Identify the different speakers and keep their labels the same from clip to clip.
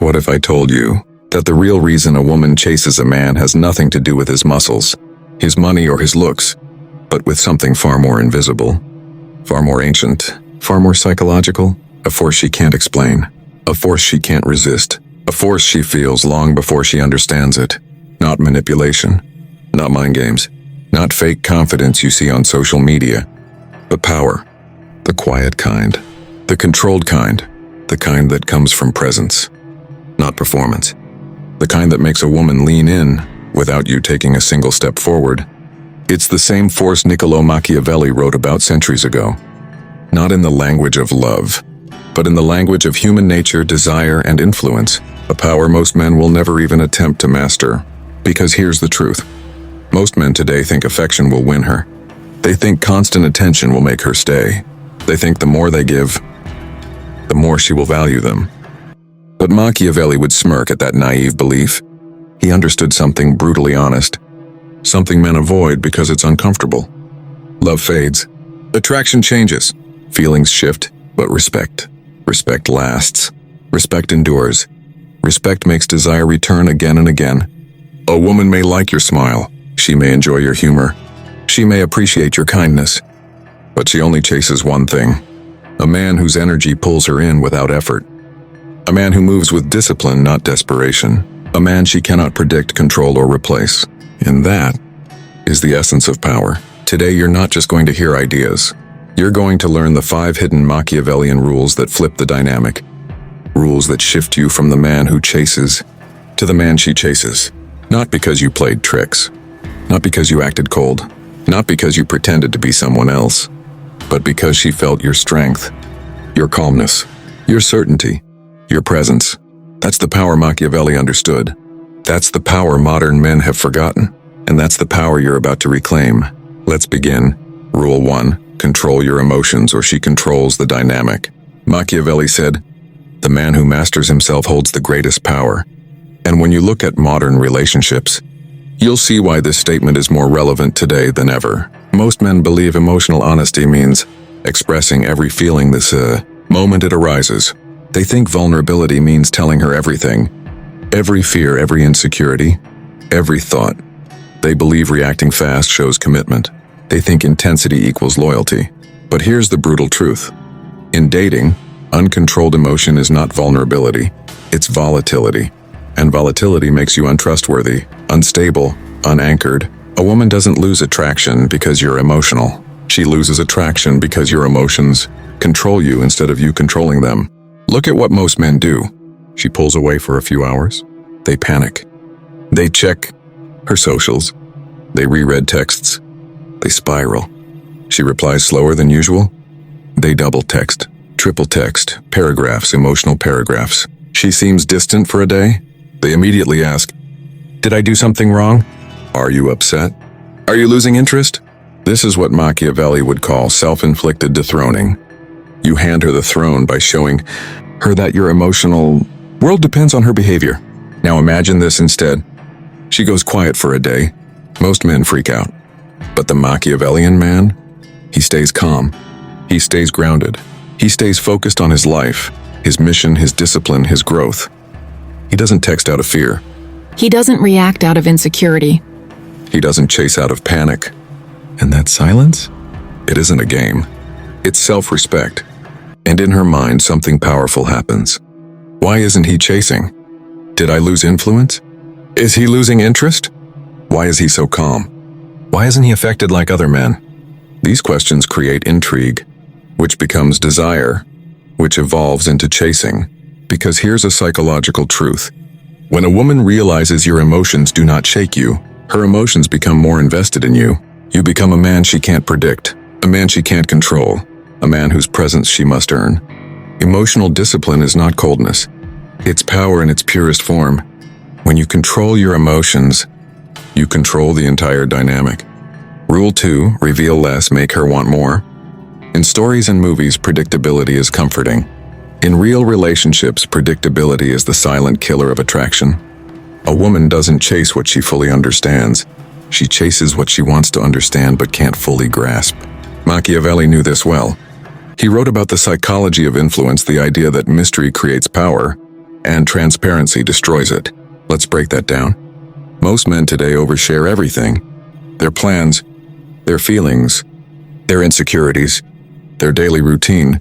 Speaker 1: What if I told you that the real reason a woman chases a man has nothing to do with his muscles, his money, or his looks, but with something far more invisible, far more ancient, far more psychological, a force she can't explain, a force she can't resist, a force she feels long before she understands it. Not manipulation, not mind games, not fake confidence you see on social media, but power. The quiet kind, the controlled kind, the kind that comes from presence, not performance. The kind that makes a woman lean in without you taking a single step forward. It's the same force Niccolò Machiavelli wrote about centuries ago. Not in the language of love, but in the language of human nature, desire, and influence, a power most men will never even attempt to master. Because here's the truth. Most men today think affection will win her. They think constant attention will make her stay. They think the more they give, the more she will value them. But Machiavelli would smirk at that naive belief. He understood something brutally honest, something men avoid because it's uncomfortable. Love fades. Attraction changes. Feelings shift, but respect lasts. Respect endures. Respect makes desire return again and again. A woman may like your smile. She may enjoy your humor. She may appreciate your kindness. But she only chases one thing. A man whose energy pulls her in without effort. A man who moves with discipline, not desperation. A man she cannot predict, control, or replace. And that is the essence of power. Today, you're not just going to hear ideas. You're going to learn the 5 hidden Machiavellian rules that flip the dynamic. Rules that shift you from the man who chases to the man she chases. Not because you played tricks. Not because you acted cold. Not because you pretended to be someone else. But because she felt your strength, your calmness, your certainty, your presence. That's the power Machiavelli understood. That's the power modern men have forgotten. And that's the power you're about to reclaim. Let's begin. Rule 1. Control your emotions or she controls the dynamic. Machiavelli said, "The man who masters himself holds the greatest power." And when you look at modern relationships, you'll see why this statement is more relevant today than ever. Most men believe emotional honesty means expressing every feeling this moment it arises. They think vulnerability means telling her everything. Every fear, every insecurity, every thought. They believe reacting fast shows commitment. They think intensity equals loyalty. But here's the brutal truth. In dating, uncontrolled emotion is not vulnerability, it's volatility. And volatility makes you untrustworthy, unstable, unanchored. A woman doesn't lose attraction because you're emotional. She loses attraction because your emotions control you instead of you controlling them. Look at what most men do. She pulls away for a few hours. They panic. They check her socials. They reread texts. They spiral. She replies slower than usual. They double text, triple text, paragraphs, emotional paragraphs. She seems distant for a day. They immediately ask, "Did I do something wrong? Are you upset? Are you losing interest?" This is what Machiavelli would call self-inflicted dethroning. You hand her the throne by showing her that your emotional world depends on her behavior. Now imagine this instead. She goes quiet for a day. Most men freak out. But the Machiavellian man, he stays calm. He stays grounded. He stays focused on his life, his mission, his discipline, his growth. He doesn't text out of fear.
Speaker 2: He doesn't react out of insecurity.
Speaker 1: He doesn't chase out of panic. And that silence? It isn't a game. It's self-respect. And in her mind, something powerful happens. Why isn't he chasing? Did I lose influence? Is he losing interest? Why is he so calm? Why isn't he affected like other men? These questions create intrigue, which becomes desire, which evolves into chasing. Because here's a psychological truth. When a woman realizes your emotions do not shake you, her emotions become more invested in you. You become a man she can't predict, a man she can't control, a man whose presence she must earn. Emotional discipline is not coldness. It's power in its purest form. When you control your emotions, you control the entire dynamic. Rule 2, reveal less, make her want more. In stories and movies, predictability is comforting. In real relationships, predictability is the silent killer of attraction. A woman doesn't chase what she fully understands. She chases what she wants to understand but can't fully grasp. Machiavelli knew this well. He wrote about the psychology of influence, the idea that mystery creates power, and transparency destroys it. Let's break that down. Most men today overshare everything. Their plans, their feelings, their insecurities, their daily routine,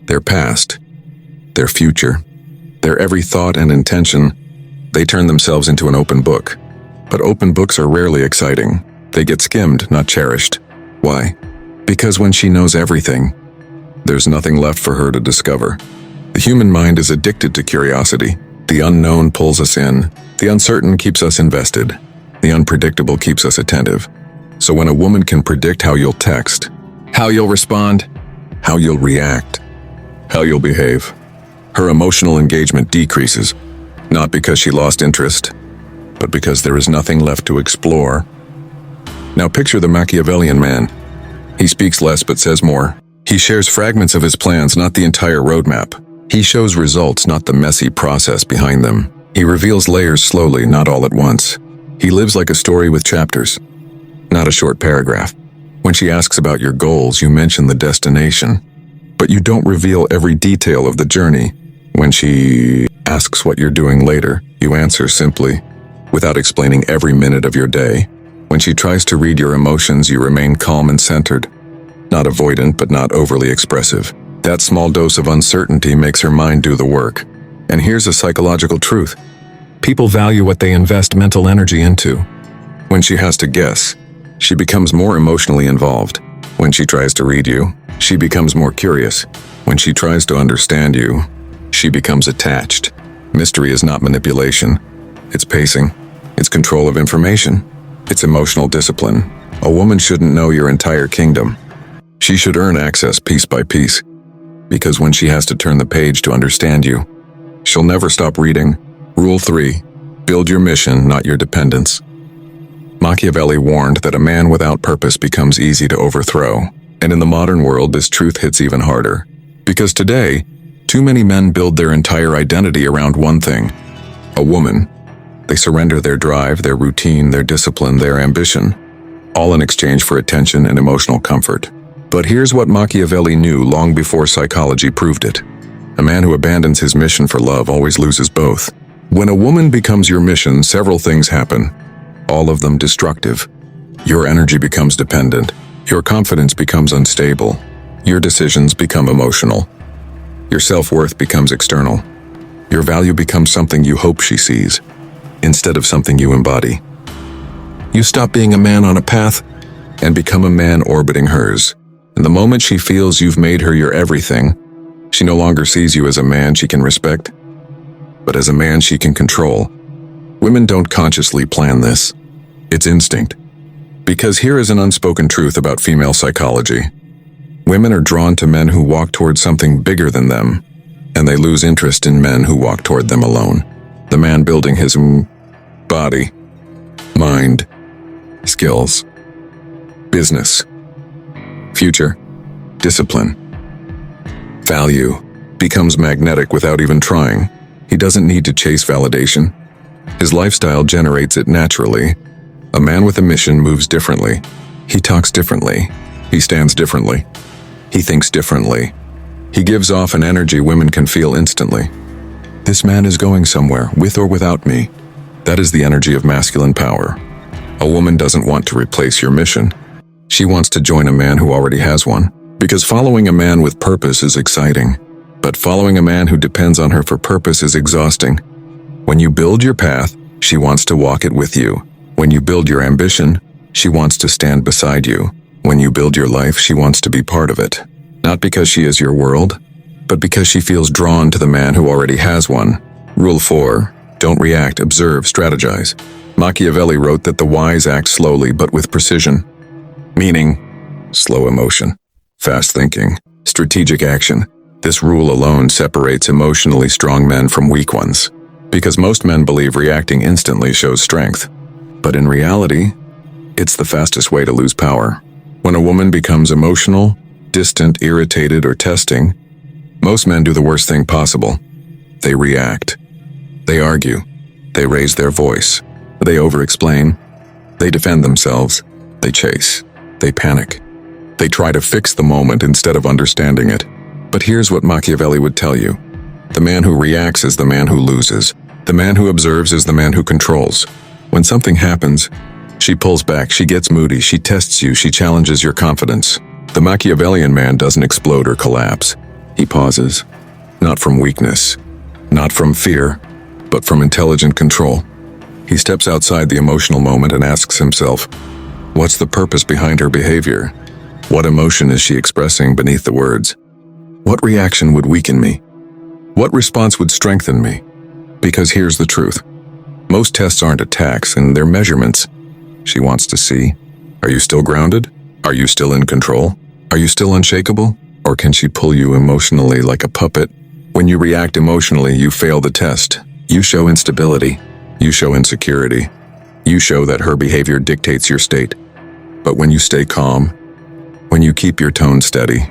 Speaker 1: their past, their future, their every thought and intention. They turn themselves into an open book. But open books are rarely exciting. They get skimmed, not cherished. Why? Because when she knows everything, there's nothing left for her to discover. The human mind is addicted to curiosity. The unknown pulls us in. The uncertain keeps us invested. The unpredictable keeps us attentive. So when a woman can predict how you'll text, how you'll respond, how you'll react, how you'll behave, her emotional engagement decreases, not because she lost interest, but because there is nothing left to explore. Now picture the Machiavellian man. He speaks less but says more. He shares fragments of his plans, not the entire roadmap. He shows results, not the messy process behind them. He reveals layers slowly, not all at once. He lives like a story with chapters, not a short paragraph. When she asks about your goals, you mention the destination, but you don't reveal every detail of the journey. When she asks what you're doing later, you answer simply, without explaining every minute of your day. When she tries to read your emotions, you remain calm and centered, not avoidant but not overly expressive. That small dose of uncertainty makes her mind do the work. And here's a psychological truth. People value what they invest mental energy into. When she has to guess, she becomes more emotionally involved. When she tries to read you, she becomes more curious. When she tries to understand you, she becomes attached. Mystery is not manipulation. It's pacing. It's control of information. It's emotional discipline. A woman shouldn't know your entire kingdom. She should earn access piece by piece. Because when she has to turn the page to understand you, she'll never stop reading. Rule 3. Build your mission, not your dependence. Machiavelli warned that a man without purpose becomes easy to overthrow. And in the modern world, this truth hits even harder. Because today, too many men build their entire identity around one thing: a woman. They surrender their drive, their routine, their discipline, their ambition, all in exchange for attention and emotional comfort. But here's what Machiavelli knew long before psychology proved it. A man who abandons his mission for love always loses both. When a woman becomes your mission, several things happen, all of them destructive. Your energy becomes dependent. Your confidence becomes unstable. Your decisions become emotional. Your self-worth becomes external. Your value becomes something you hope she sees, instead of something you embody. You stop being a man on a path and become a man orbiting hers. And the moment she feels you've made her your everything, she no longer sees you as a man she can respect, but as a man she can control. Women don't consciously plan this. It's instinct. Because here is an unspoken truth about female psychology. Women are drawn to men who walk towards something bigger than them, and they lose interest in men who walk toward them alone. The man building his body, mind, skills, business, future, discipline, value, becomes magnetic without even trying. He doesn't need to chase validation. His lifestyle generates it naturally. A man with a mission moves differently. He talks differently. He stands differently. He thinks differently. He gives off an energy women can feel instantly. This man is going somewhere, with or without me. That is the energy of masculine power. A woman doesn't want to replace your mission. She wants to join a man who already has one. Because following a man with purpose is exciting. But following a man who depends on her for purpose is exhausting. When you build your path, she wants to walk it with you. When you build your ambition, she wants to stand beside you. When you build your life, she wants to be part of it. Not because she is your world, but because she feels drawn to the man who already has one. Rule 4. Don't react, observe, strategize. Machiavelli wrote that the wise act slowly but with precision. Meaning, slow emotion, fast thinking, strategic action. This rule alone separates emotionally strong men from weak ones. Because most men believe reacting instantly shows strength. But in reality, it's the fastest way to lose power. When a woman becomes emotional, distant, irritated, or testing, most men do the worst thing possible. They react. They argue. They raise their voice. They over-explain. They defend themselves. They chase. They panic. They try to fix the moment instead of understanding it. But here's what Machiavelli would tell you. The man who reacts is the man who loses. The man who observes is the man who controls. When something happens, she pulls back, she gets moody, she tests you, she challenges your confidence. The Machiavellian man doesn't explode or collapse. He pauses. Not from weakness, not from fear, but from intelligent control. He steps outside the emotional moment and asks himself, what's the purpose behind her behavior? What emotion is she expressing beneath the words? What reaction would weaken me? What response would strengthen me? Because here's the truth. Most tests aren't attacks, and they're measurements. She wants to see, are you still grounded? Are you still in control? Are you still unshakable? Or can she pull you emotionally like a puppet? When you react emotionally, you fail the test. You show instability. You show insecurity. You show that her behavior dictates your state. But when you stay calm, when you keep your tone steady,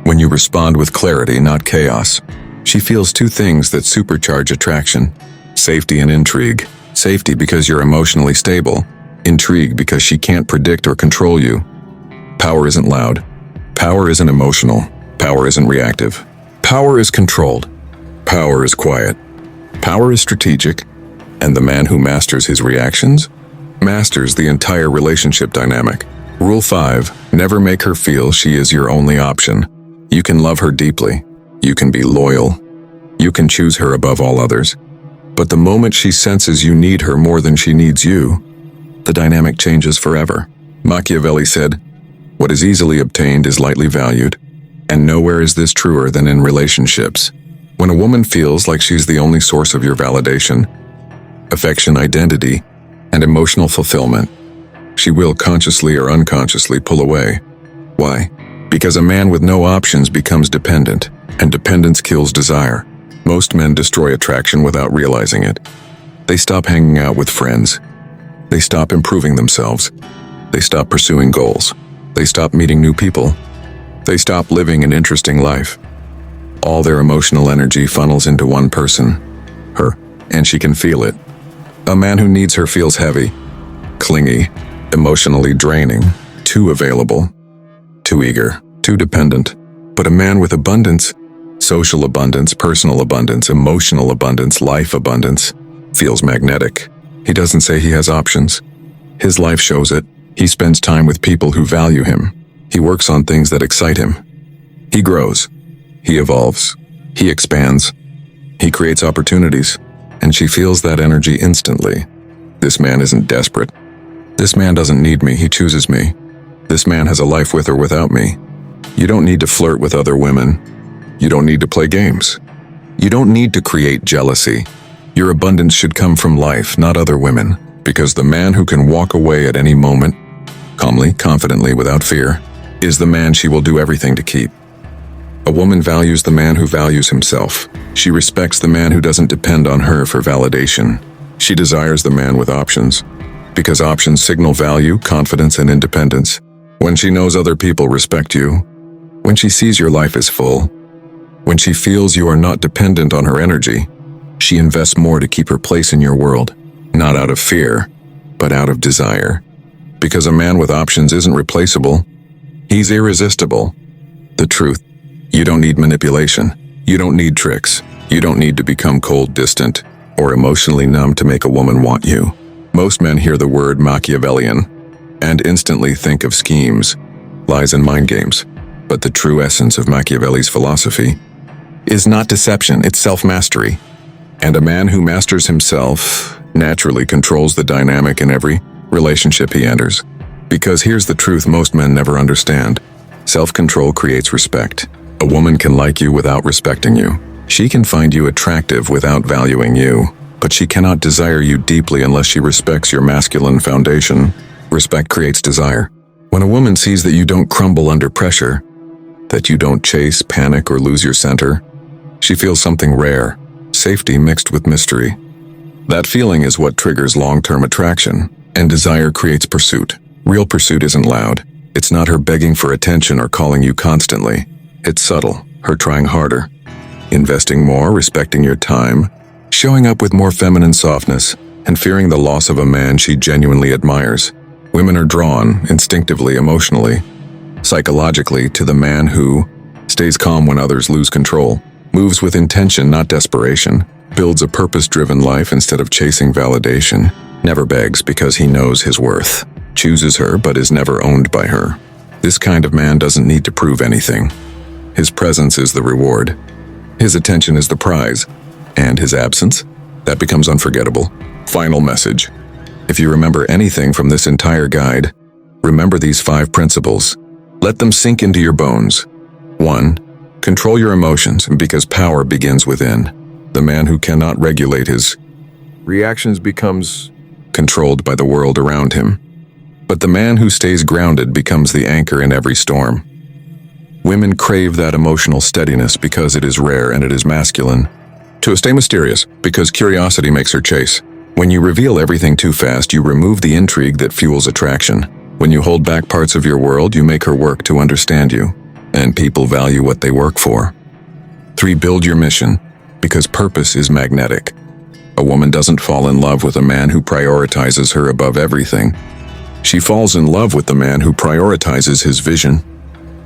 Speaker 1: when you respond with clarity, not chaos, she feels two things that supercharge attraction: safety and intrigue. Safety because you're emotionally stable. Intrigue because she can't predict or control you. Power isn't loud. Power isn't emotional. Power isn't reactive. Power is controlled. Power is quiet. Power is strategic. And the man who masters his reactions masters the entire relationship dynamic. Rule 5. Never make her feel she is your only option. You can love her deeply. You can be loyal. You can choose her above all others. But the moment she senses you need her more than she needs you, the dynamic changes forever. Machiavelli said, what is easily obtained is lightly valued, and nowhere is this truer than in relationships. When a woman feels like she's the only source of your validation, affection, identity, and emotional fulfillment, she will consciously or unconsciously pull away. Why? Because a man with no options becomes dependent, and dependence kills desire. Most men destroy attraction without realizing it. They stop hanging out with friends. They stop improving themselves. They stop pursuing goals. They stop meeting new people. They stop living an interesting life. All their emotional energy funnels into one person, her, and she can feel it. A man who needs her feels heavy, clingy, emotionally draining, too available, too eager, too dependent. But a man with abundance, social abundance, personal abundance, emotional abundance, life abundance, feels magnetic. He doesn't say he has options. His life shows it. He spends time with people who value him. He works on things that excite him. He grows. He evolves. He expands. He creates opportunities. And she feels that energy instantly. This man isn't desperate. This man doesn't need me, he chooses me. This man has a life with or without me. You don't need to flirt with other women. You don't need to play games. You don't need to create jealousy. Your abundance should come from life, not other women. Because the man who can walk away at any moment, calmly, confidently, without fear, is the man she will do everything to keep. A woman values the man who values himself. She respects the man who doesn't depend on her for validation. She desires the man with options, because options signal value, confidence, and independence. When she knows other people respect you, when she sees your life as full, when she feels you are not dependent on her energy, she invests more to keep her place in your world, not out of fear, but out of desire. Because a man with options isn't replaceable, he's irresistible. The truth. You don't need manipulation. You don't need tricks. You don't need to become cold, distant, or emotionally numb to make a woman want you. Most men hear the word Machiavellian and instantly think of schemes, lies, and mind games. But the true essence of Machiavelli's philosophy is not deception, it's self-mastery. And a man who masters himself naturally controls the dynamic in every relationship he enters. Because here's the truth most men never understand. Self-control creates respect. A woman can like you without respecting you. She can find you attractive without valuing you, but she cannot desire you deeply unless she respects your masculine foundation. Respect creates desire. When a woman sees that you don't crumble under pressure, that you don't chase, panic, or lose your center, she feels something rare, safety mixed with mystery. That feeling is what triggers long-term attraction, and desire creates pursuit. Real pursuit isn't loud. It's not her begging for attention or calling you constantly. It's subtle, her trying harder, investing more, respecting your time, showing up with more feminine softness, and fearing the loss of a man she genuinely admires. Women are drawn, instinctively, emotionally, psychologically, to the man who stays calm when others lose control, moves with intention, not desperation, builds a purpose-driven life instead of chasing validation, never begs because he knows his worth, chooses her but is never owned by her. This kind of man doesn't need to prove anything. His presence is the reward. His attention is the prize. And his absence? That becomes unforgettable. Final message. If you remember anything from this entire guide, remember these 5 principles. Let them sink into your bones. 1. Control your emotions, because power begins within. The man who cannot regulate his reactions becomes controlled by the world around him. But the man who stays grounded becomes the anchor in every storm. Women crave that emotional steadiness because it is rare and it is masculine. To stay mysterious, because curiosity makes her chase. When you reveal everything too fast, you remove the intrigue that fuels attraction. When you hold back parts of your world, you make her work to understand you. And people value what they work for. 3. Build your mission, because purpose is magnetic. A woman doesn't fall in love with a man who prioritizes her above everything. She falls in love with the man who prioritizes his vision,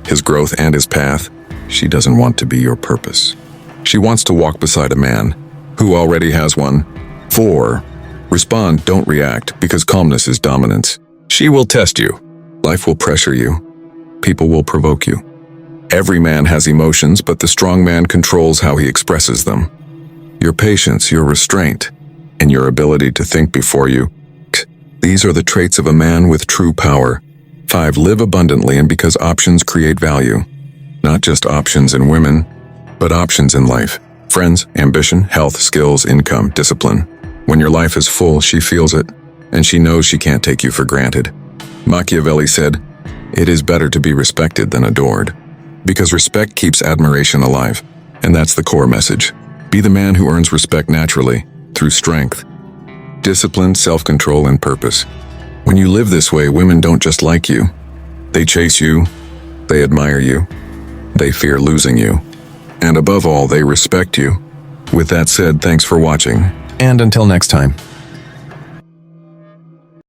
Speaker 1: his growth, and his path. She doesn't want to be your purpose. She wants to walk beside a man who already has one. 4. Respond, don't react, because calmness is dominance. She will test you. Life will pressure you. People will provoke you. Every man has emotions, but the strong man controls how he expresses them. Your patience, your restraint, and your ability to think before you. These are the traits of a man with true power. 5. Live abundantly, and because options create value. Not just options in women, but options in life. Friends, ambition, health, skills, income, discipline. When your life is full, she feels it, and she knows she can't take you for granted. Machiavelli said, "It is better to be respected than adored." Because respect keeps admiration alive. And that's the core message. Be the man who earns respect naturally, through strength, discipline, self-control, and purpose. When you live this way, women don't just like you. They chase you, they admire you, they fear losing you. And above all, they respect you. With that said, thanks for watching. And until next time.